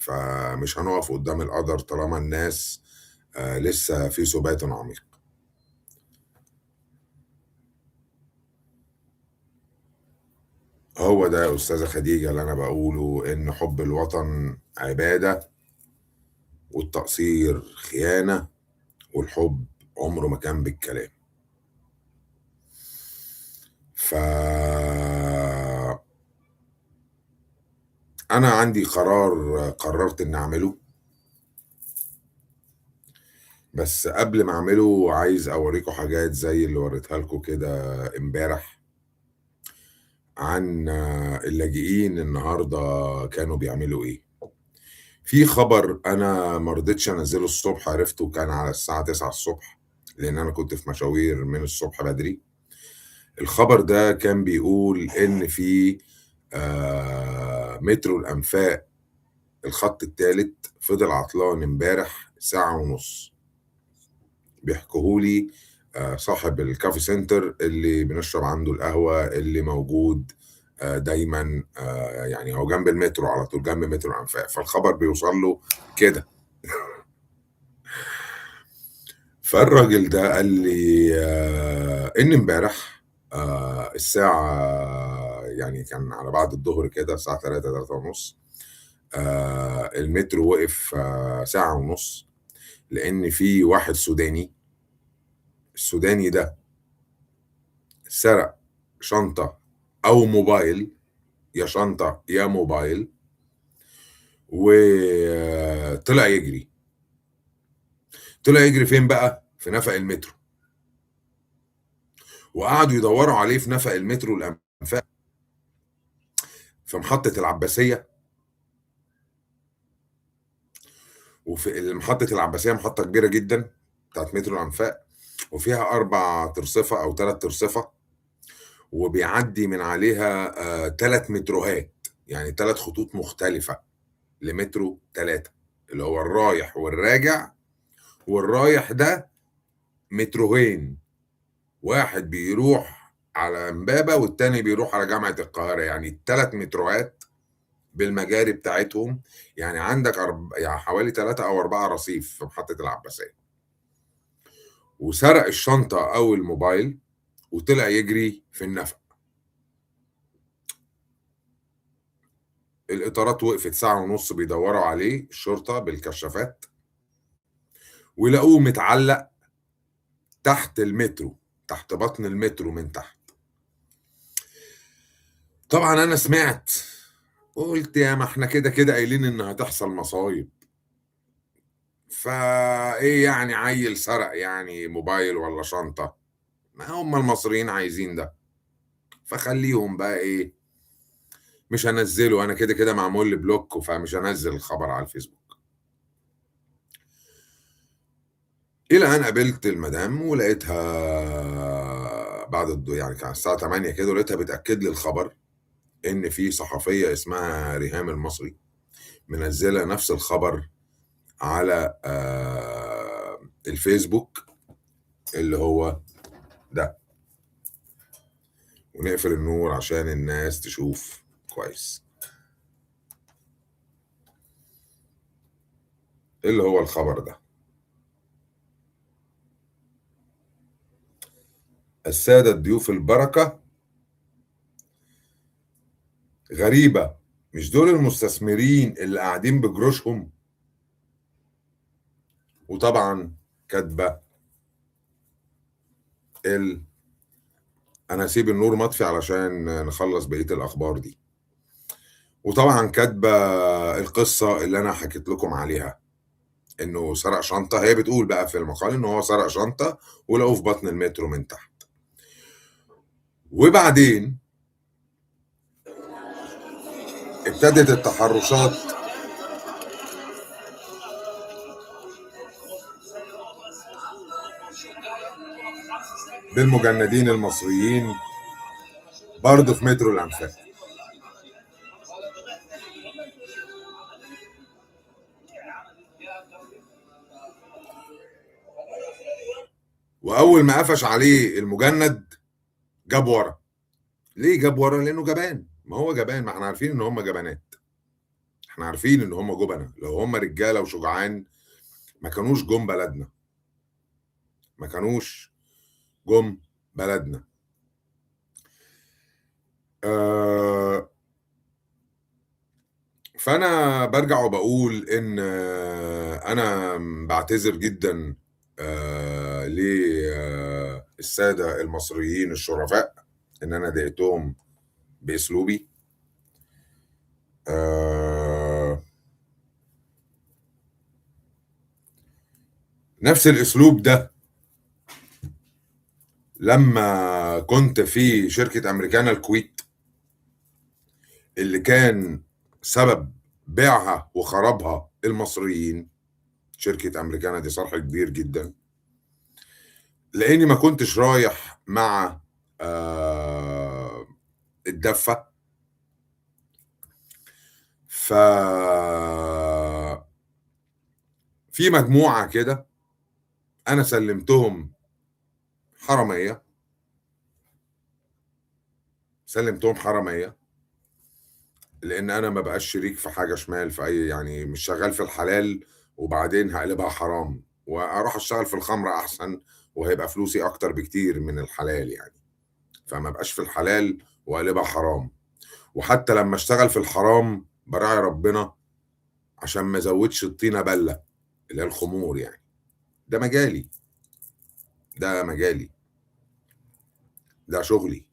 فمش هنقف قدام القدر طالما الناس لسه في سبات عميق. هو ده يا أستاذة خديجة اللي أنا بقوله، إن حب الوطن عبادة، والتقصير خيانة، والحب عمره ما كان بالكلام. ف أنا عندي قرار قررت إني أعمله، بس قبل ما أعمله عايز أوريكم حاجات زي اللي وريتها لكم كده امبارح عن اللاجئين النهارده كانوا بيعملوا إيه. في خبر أنا ما رضيتش أنزله الصبح، عرفته كان على الساعة 9 الصبح لأن أنا كنت في مشاوير من الصبح بدري. الخبر ده كان بيقول إن في مترو الأنفاق الخط الثالث فضل عطلان امبارح ساعة ونص. بيحكوهولي صاحب الكافي سنتر اللي بنشرب عنده القهوة اللي موجود دايما، يعني هو جنب المترو على طول، جنب مترو الأنفاق، فالخبر بيوصل له كده. فالراجل ده قال لي إن امبارح الساعة يعني كان على بعد الظهر كده الساعة 3 ونص، المترو وقف ساعة ونص لأن في واحد سوداني. السوداني ده سرق شنطة أو موبايل، يا شنطة يا موبايل، وطلع يجري. طلع يجري فين بقى؟ في نفق المترو. وقعدوا يدوروا عليه في نفق المترو الأنفاق في محطة العباسية. وفي محطة العباسية محطة كبيرة جدا بتاعت مترو الأنفاق، وفيها 4 ترصفة أو 3 ترصفة، وبيعدي من عليها 3 متروهات، يعني 3 خطوط مختلفة لمترو 3 اللي هو الرايح والراجع. والرايح ده متروهين، واحد بيروح على امبابة والتاني بيروح على جامعة القاهرة، يعني 3 متروهات بالمجاري بتاعتهم. يعني عندك يعني حوالي 3 أو 4 رصيف في محطة العباسية. وسرق الشنطة أو الموبايل وطلع يجري في النفق. الإطارات وقفت ساعة ونص بيدوروا عليه الشرطة بالكشافات، ولقوه متعلق تحت المترو، تحت بطن المترو من تحت. طبعا أنا سمعت قلت يا ما احنا كده كده قايلين إن هتحصل مصايب، فايه يعني عيل سرق يعني موبايل ولا شنطة؟ ما هم المصريين عايزين ده، فخليهم بقى ايه، مش هنزله، انا كده كده معمول لي بلوك، فمش هنزل الخبر على الفيسبوك. الى ان قابلت المدام ولقيتها بعد يعني كان الساعة 8 كده، ولقيتها بتأكد لي الخبر ان في صحفية اسمها ريهام المصري منزلة نفس الخبر على الفيسبوك اللي هو ده. ونقفل النور عشان الناس تشوف كويس اللي هو الخبر ده. السادة الضيوف البركة، غريبة، مش دول المستثمرين اللي قاعدين بجروشهم؟ وطبعا كاتبة انا هسيب النور مطفي علشان نخلص بقية الاخبار دي. وطبعا كاتبة القصة اللي انا حكيت لكم عليها، انه سرق شنطة. هي بتقول بقى في المقال انه هو سرق شنطة ولقوه في بطن المترو من تحت. وبعدين ابتدت التحرشات بالمجندين المصريين برضه في مترو الأنفاق. وأول ما قفش عليه المجند جاب ورا. ليه جاب ورا؟ لأنه جبان. ما هو جبان، ما احنا عارفين إن هم جبانات. إحنا عارفين إن هم جُبنة، لو هم رجالة وشجعان ما كانوش جُم بلدنا، ما كانوش جُم بلدنا. آآ فأنا بارجع وباقول إن أنا باعتذر جدًا للسادة المصريين الشرفاء إن أنا ضايقتهم بأسلوبي. آآ نفس الأسلوب ده لمّا كنت في شركة أمريكانا الكويت، اللي كان سبب بيعها وخرابها المصريين، شركة أمريكانا دي صرح كبير جدًا، لإني ما كنتش رايح مع الدَّفة. ف في مجموعة كده أنا سلِّمتهم حرامية، سلِّمتهم حرامية، لإن أنا ما ابقاش شريك في حاجة شمال في أي يعني مش شغّال في الحلال وبعدين هاقلبها حرام، وأروح أشتغل في الخمرة أحسن وهيبقى فلوسي أكتر بكتير من الحلال يعني، فما ابقاش في الحلال وأقلبها حرام، وحتى لمّا أشتغل في الحرام باراعي ربنا عشان ما ازوّدش الطينة بَلّة، اللي هي الخمور يعني، ده مجالي، ده مجالي، ده شغلي.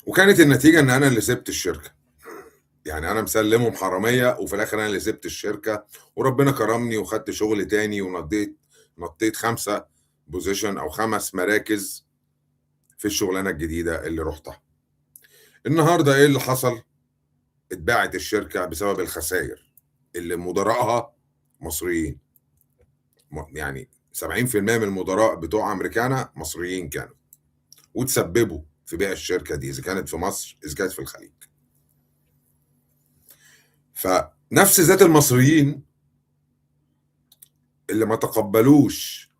وكانت النتيجة إن أنا اللي سِبت الشركة، يعني أنا مسلّمهم حرامية وفي الآخر أنا اللي سِبت الشركة، وربنا كرمني وخدت شغل تاني نطّيت 5 position أو 5 مراكز في الشغلانة الجديدة اللي رُحتها. النهارده إيه اللي حصل؟ اتباعت الشركة بسبب الخساير اللي مُدراءها مصريين، يعني 70% من المُدراء بتوع أمريكانا مصريين كانوا، واتسبّبوا في بيع الشركة دي، إذا كانت في مصر، إذا كانت في الخليج. فنفس ذات المصريين اللي ما تقبّلوش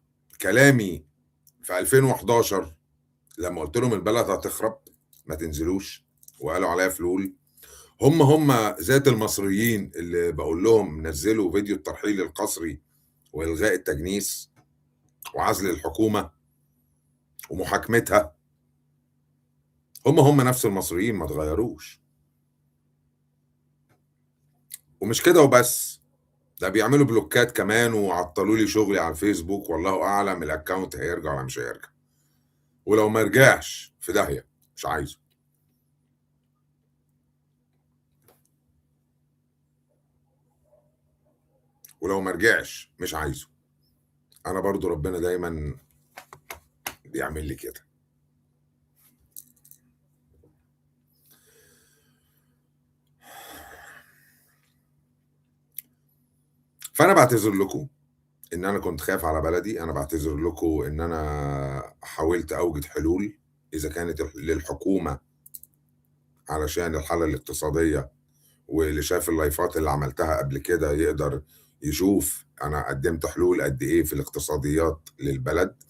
كلامي في 2011 لمّا قُلت لهم البلد هتخرب، ما تنزلوش، وقالوا عليّا فلول، هم ذات المصريين اللي باقول لهم نزّلوا فيديو الترحيل القسري وإلغاء التجنيس وعزل الحكومة ومحاكمتها، هم نفس المصريين ما اتغيّروش. ومش كده وبس، ده بيعملوا بلوكات كمان وعطّلوا لي شغلي على الفيسبوك والله أعلم الaccount هيرجع والّا مش هيرجع، ولو ما رجعش في داهية، مش عايزه. ولو ما رجعش مش عايزه. أنا برضه ربنا دايمًا بيعمل لي كده. فأنا باعتذر لكم إن أنا كنت خايف على بلدي، أنا باعتذر لكم إن أنا حاولت أوجد حلول إذا كانت للحكومة علشان الحالة الاقتصادية، واللي شاف اللايفات اللي عملتها قبل كده يقدر يشوف أنا قدّمت حلول قد إيه في الاقتصاديات للبلد،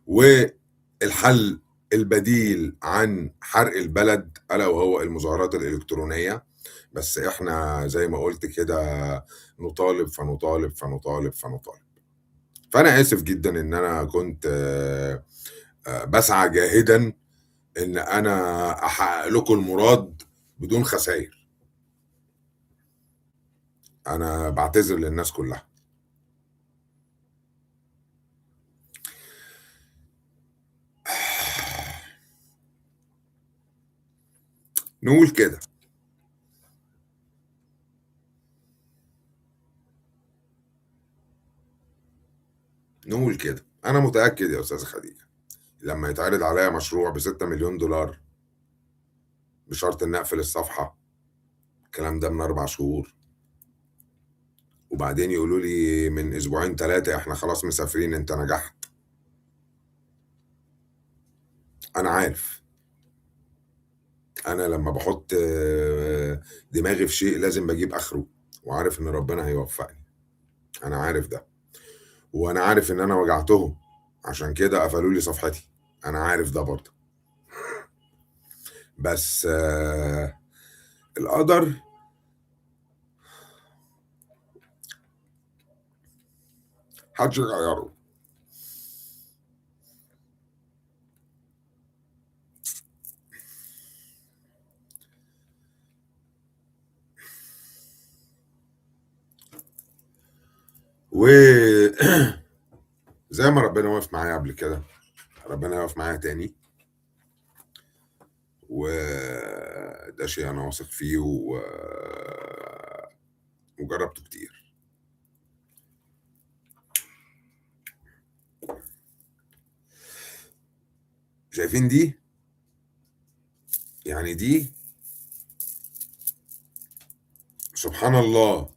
والحل البديل عن حرق البلد ألا وهو المظاهرات الإلكترونية، بس إحنا زي ما قُلت كده نطالب، فنطالب، فنطالب، فنطالب. فأنا آسف جدًا إن أنا كنت باسعى جاهدًا إن أنا أحقق لكم المراد بدون خساير. أنا باعتذر للناس كلّها. نقول كده، نقول كده. أنا متأكد يا أستاذة خديجة لمّا يتعرض عليّا مشروع ب6.000.000$ بشرط إني أقفل الصفحة، الكلام ده من 4 شهور، وبعدين يقولوا لي من أسبوعين 3 إحنا خلاص مسافرين أنت نجحت. أنا عارف، أنا لمّا باحُط دماغي في شيء لازم باجيب آخره، وعارف إن ربنا هيوفقني، أنا عارف ده. وأنا عارف إن أنا وجعتهم، عشان كده قفلوا لي صفحتي، أنا عارف ده برضه. بس القدر ما حدش يغيّره. و زي ما ربنا وقف معايا قبل كده، ربنا هيقف معايا تاني، وده شيء أنا واثق فيه وجرّبته كتير. شايفين دي؟ يعني دي سبحان الله